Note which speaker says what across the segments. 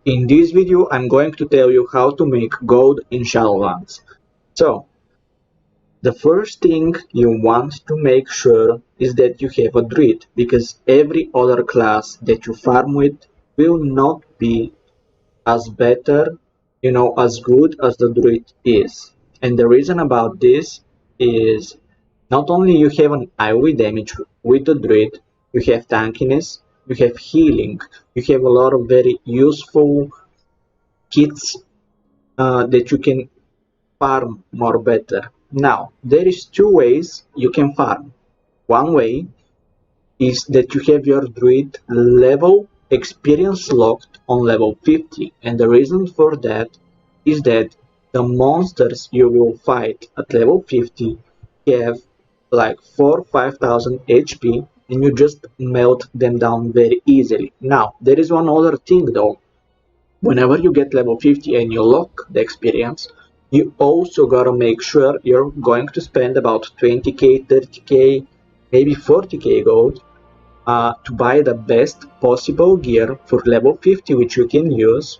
Speaker 1: In this video, I'm going to tell you how to make gold in Shadowlands. So, the first thing you want to make sure is that you have a druid, because every other class that you farm with will not be as better, as good as the druid is. And the reason about this is not only you have an AoE damage with the druid, you have tankiness, you have healing, you have a lot of very useful kits that you can farm more better. Now, there is two ways you can farm. One way is that you have your druid level experience locked on level 50, and the reason for that is that the monsters you will fight at level 50 have like 4-5,000 HP, and you just melt them down very easily. Now, there is one other thing though. Whenever you get level 50 and you lock the experience, you also gotta make sure you're going to spend about 20k, 30k, maybe 40k gold to buy the best possible gear for level 50, which you can use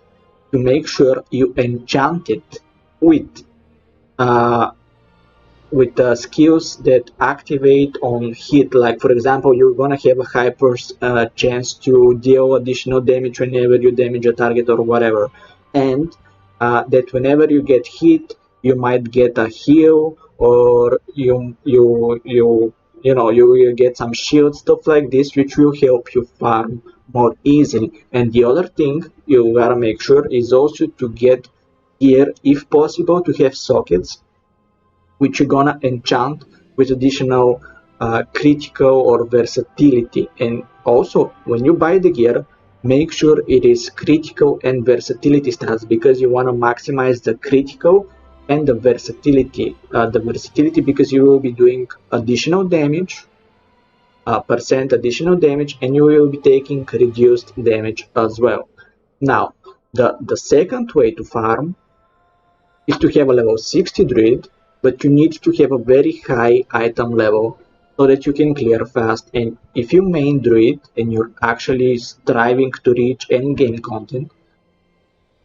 Speaker 1: to make sure you enchant it with uh, skills that activate on hit. Like for example, you're gonna have a high chance to deal additional damage whenever you damage a target or whatever, and that whenever you get hit you might get a heal, or you get some shield, stuff like this, which will help you farm more easily. And the other thing you gotta make sure is also to get gear, if possible, to have sockets which you're gonna enchant with additional critical or versatility. And also, when you buy the gear, make sure it is critical and versatility stats, because you want to maximize the critical and the versatility. The versatility because you will be doing additional damage, percent additional damage, and you will be taking reduced damage as well. Now, the second way to farm is to have a level 60 druid, but you need to have a very high item level so that you can clear fast. And if you main druid and you're actually striving to reach end game content,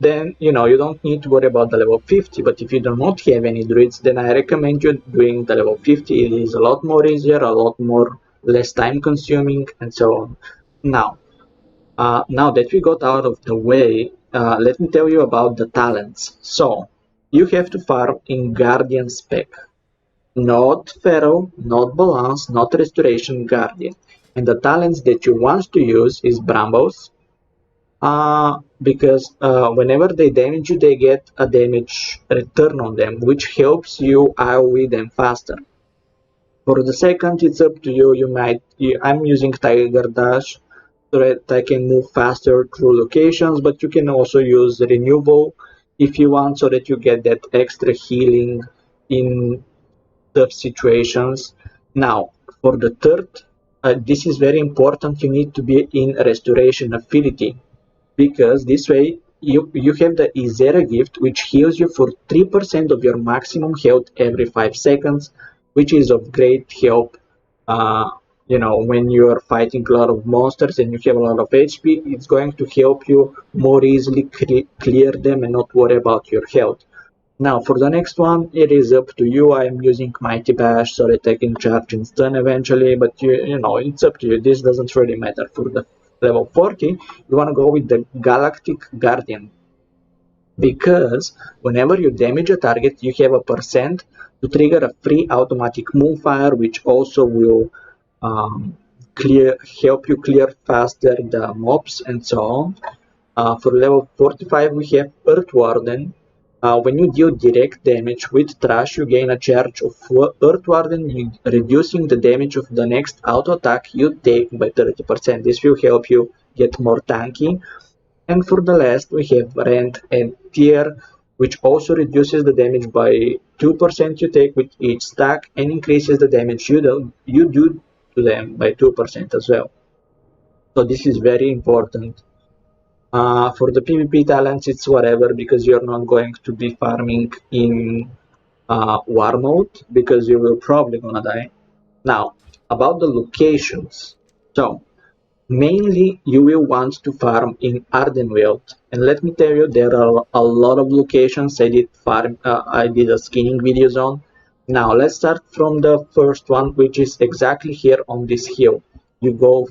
Speaker 1: then you don't need to worry about the level 50. But if you do not have any druids, then I recommend you doing the level 50. It is a lot more easier, a lot more less time consuming, and so on. Now that we got out of the way, let me tell you about the talents. So, you have to farm in Guardian spec. Not Pharaoh, not Balance, not Restoration, Guardian. And the talents that you want to use is Brambles, because whenever they damage you, they get a damage return on them, which helps you AoE them faster. For the second, it's up to you. I'm using Tiger Dash so that I can move faster through locations, but you can also use Renewal if you want, so that you get that extra healing in tough situations. Now, for the third, this is very important. You need to be in Restoration Affinity, because this way you have the Izera gift, which heals you for 3% of your maximum health every 5 seconds, which is of great help. When you are fighting a lot of monsters and you have a lot of HP, it's going to help you more easily clear them and not worry about your health. Now, for the next one, it is up to you. I am using Mighty Bash so that I can charge and stun eventually, but it's up to you. This doesn't really matter. For the level 40, you want to go with the Galactic Guardian, because whenever you damage a target, you have a percent to trigger a free automatic Moonfire, which also will um, help you clear faster the mobs and so on. For level 45, we have Earth Warden. When you deal direct damage with Trash, you gain a charge of Earth Warden, reducing the damage of the next auto attack you take by 30%. This will help you get more tanky. And for the last, we have Rend and Tear, which also reduces the damage by 2% you take with each stack, and increases the damage you do to them by 2% as well. So this is very important. For the PvP talents, it's whatever, because you're not going to be farming in war mode, because you will probably gonna die. Now, about the locations. So, Mainly, you will want to farm in Ardenweald, and let me tell you, there are a lot of locations I did a skinning videos on. Now, let's start from the first one, which is exactly here on this hill. You go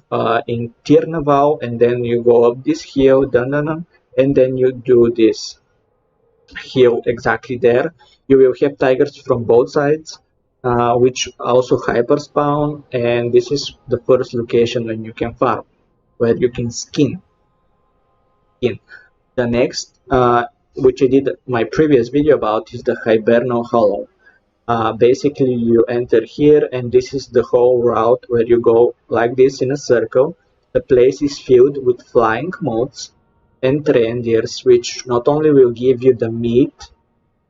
Speaker 1: in Tirnaval, and then you go up this hill, dun, dun, dun, and then you do this hill exactly there. You will have tigers from both sides, which also hyper spawn, and this is the first location when you can farm, where you can skin. The next, which I did my previous video about, is the Hiberno Hollow. Basically, you enter here, and this is the whole route where you go like this in a circle. The place is filled with flying moths and reindeers, which not only will give you the meat,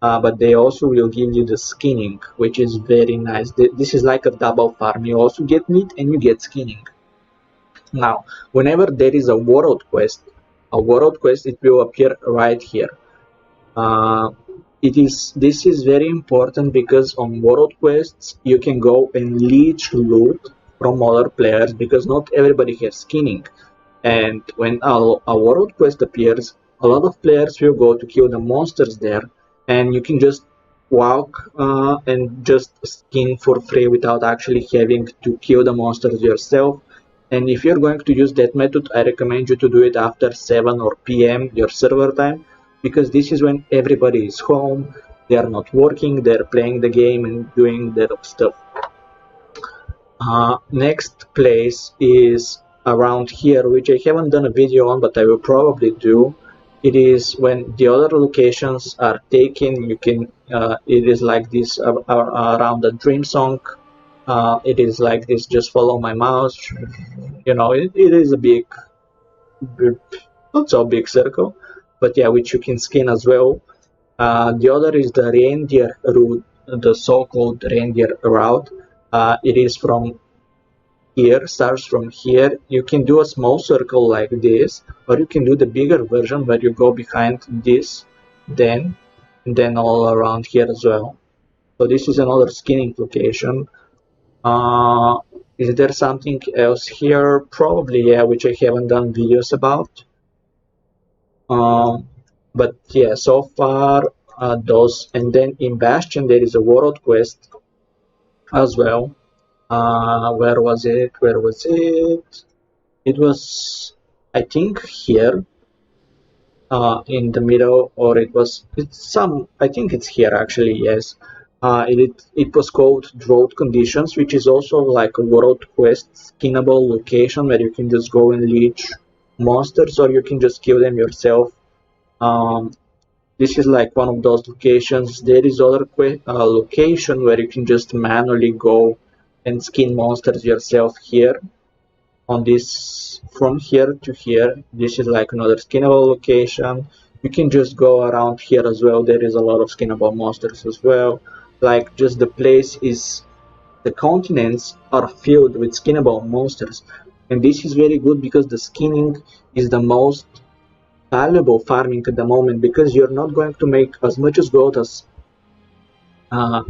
Speaker 1: but they also will give you the skinning, which is very nice. This is like a double farm. You also get meat and you get skinning. Now, whenever there is a world quest, it will appear right here. Uh, this is very important because on world quests you can go and leech loot from other players because not everybody has skinning. And when a world quest appears, a lot of players will go to kill the monsters there, and you can just walk and just skin for free without actually having to kill the monsters yourself. And if you're going to use that method, I recommend you to do it after 7 or PM your server time, because this is when everybody is home, they are not working, they're playing the game and doing their stuff. Next place is around here, which I haven't done a video on, but I will probably do. It is when the other locations are taken. You can. It is like this around the Dream Song. It is like this. Just follow my mouse. You know, it is a big, not so big circle, but yeah, which you can skin as well. The other is the reindeer route, the so-called reindeer route. It is from here, starts from here. You can do a small circle like this, or you can do the bigger version where you go behind this, then and then all around here as well. So this is another skinning location. uh, is there something else here? Probably, yeah, which I haven't done videos about. um, but yeah, so far those. And then in Bastion there is a world quest as well. Where was it? Where was it? It was, I think, here in the middle, or it's some, I think it's here actually, yes. It was called Drought Conditions, which is also like a world quest skinnable location where you can just go and leech monsters, or you can just kill them yourself. This is like one of those locations. There is other location where you can just manually go and skin monsters yourself here on this. From here to here, this is like another skinnable location. You can just go around here as well. There is a lot of skinnable monsters as well. Like, just the place is, the continents are filled with skinnable monsters, and this is very good because the skinning is the most valuable farming at the moment, because you're not going to make as much as gold as uh,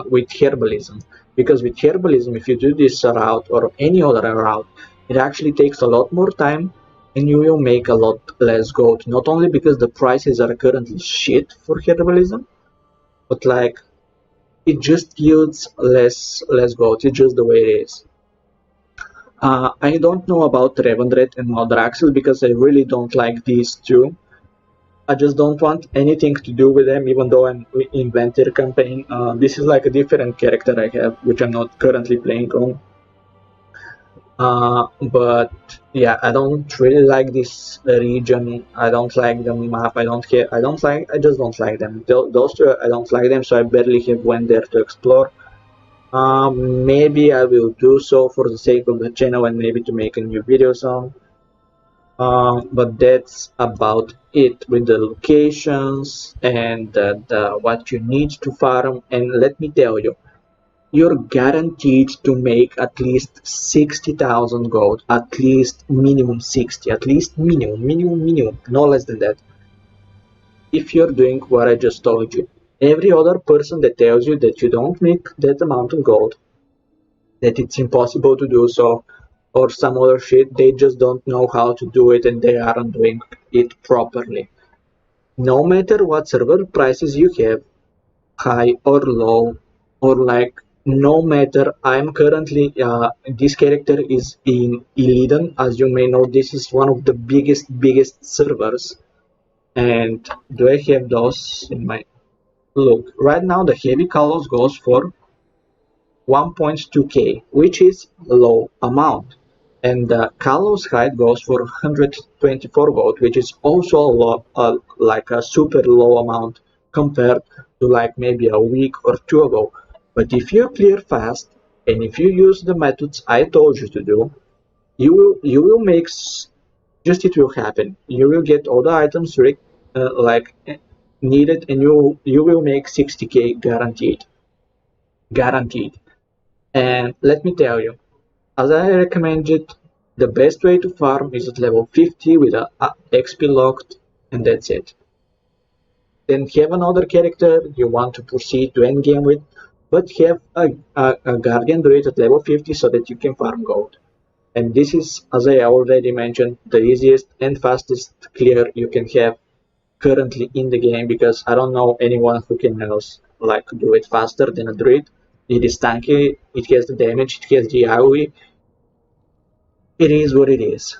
Speaker 1: with herbalism. Because with herbalism, if you do this route or any other route, it actually takes a lot more time and you will make a lot less gold. Not only because the prices are currently shit for herbalism, but like, it just yields less gold. It's just the way it is. I don't know about Revendred and Maldraxxil because I really don't like these two. I just don't want anything to do with them, even though I'm in Ventir campaign. This is like a different character I have, which I'm not currently playing on. But yeah, I don't really like this region. I don't like the map. I don't care. I just don't like them. Those two, I don't like them, so I barely have went there to explore. Maybe I will do so for the sake of the channel and maybe to make a new video on. But that's about it with the locations and what you need to farm. And let me tell you, you're guaranteed to make at least 60,000 gold, at least minimum 60, at least minimum, no less than that, if you're doing what I just told you. Every other person that tells you that you don't make that amount of gold, that it's impossible to do so, or some other shit. They just don't know how to do it and they aren't doing it properly. No matter what server prices you have, high or low, or like no matter, I'm currently this character is in Illidan. As you may know, this is one of the biggest servers. And do I have those in my look? Right now the heavy colors goes for 1.2k, which is low amount, and the Kalos height goes for 124 gold, which is also a low, like a super low amount compared to like maybe a week or two ago. But if you clear fast and if you use the methods I told you to do, you will make just it will happen. You will get all the items needed, and you will make 60k guaranteed, guaranteed. And let me tell you, as I recommended, the best way to farm is at level 50 with a XP locked, and that's it. Then have another character you want to proceed to endgame with, but have a Guardian Druid at level 50 so that you can farm gold. And this is, as I already mentioned, the easiest and fastest clear you can have currently in the game, because I don't know anyone who can else like do it faster than a Druid. It is tanky, it has the damage, it has the AoE, it is what it is.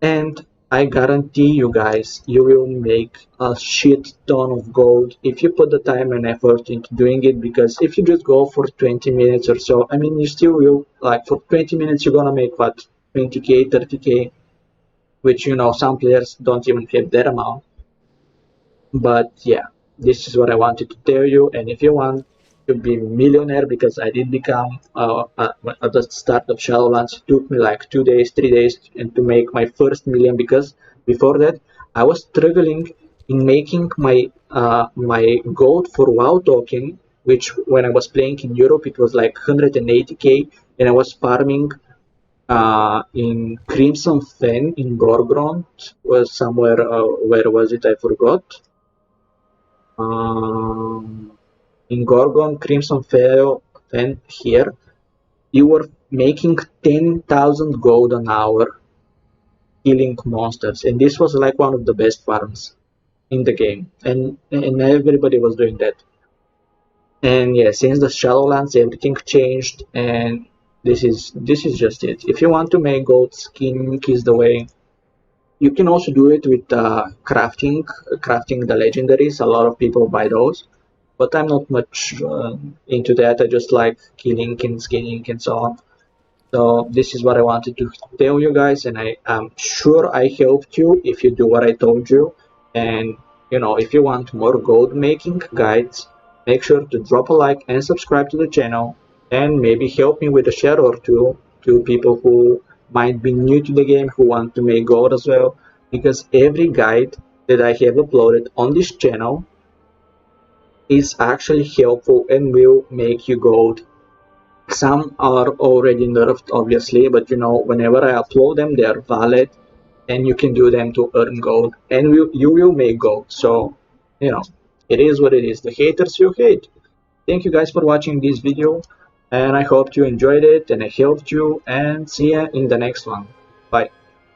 Speaker 1: And I guarantee you guys, you will make a shit ton of gold if you put the time and effort into doing it. Because if you just go for 20 minutes or so, I mean, you still will, like, for 20 minutes, you're gonna make what, 20k, 30k, which, you know, some players don't even have that amount. But yeah, this is what I wanted to tell you. And if you want to be millionaire, because I did become at the start of Shadowlands, it took me like 2 days, 3 days, and to make my first million. Because before that, I was struggling in making my gold for WoW token, which when I was playing in Europe, it was like 180k, and I was farming in Crimson Fen in Gorgrond, was somewhere. Where was it? I forgot. Um, in Gorgon Crimson Fen here, you were making 10,000 gold an hour killing monsters, and this was like one of the best farms in the game, and everybody was doing that. And yeah, since the Shadowlands, everything changed, and this is just it. If you want to make gold, skin is the way. You can also do it with crafting the legendaries. A lot of people buy those, but I'm not much into that. I just like killing and skinning and so on. So this is what I wanted to tell you guys, and I am sure I helped you if you do what I told you. And you know, if you want more gold making guides, make sure to drop a like and subscribe to the channel, and maybe help me with a share or two to people who might be new to the game, who want to make gold as well. Because every guide that I have uploaded on this channel is actually helpful and will make you gold. Some are already nerfed, obviously, but you know, whenever I upload them, they are valid, and you can do them to earn gold, and you will make gold. So, you know, it is what it is. The haters will hate. Thank you guys for watching this video, and I hope you enjoyed it and I helped you, and see ya in the next one. Bye.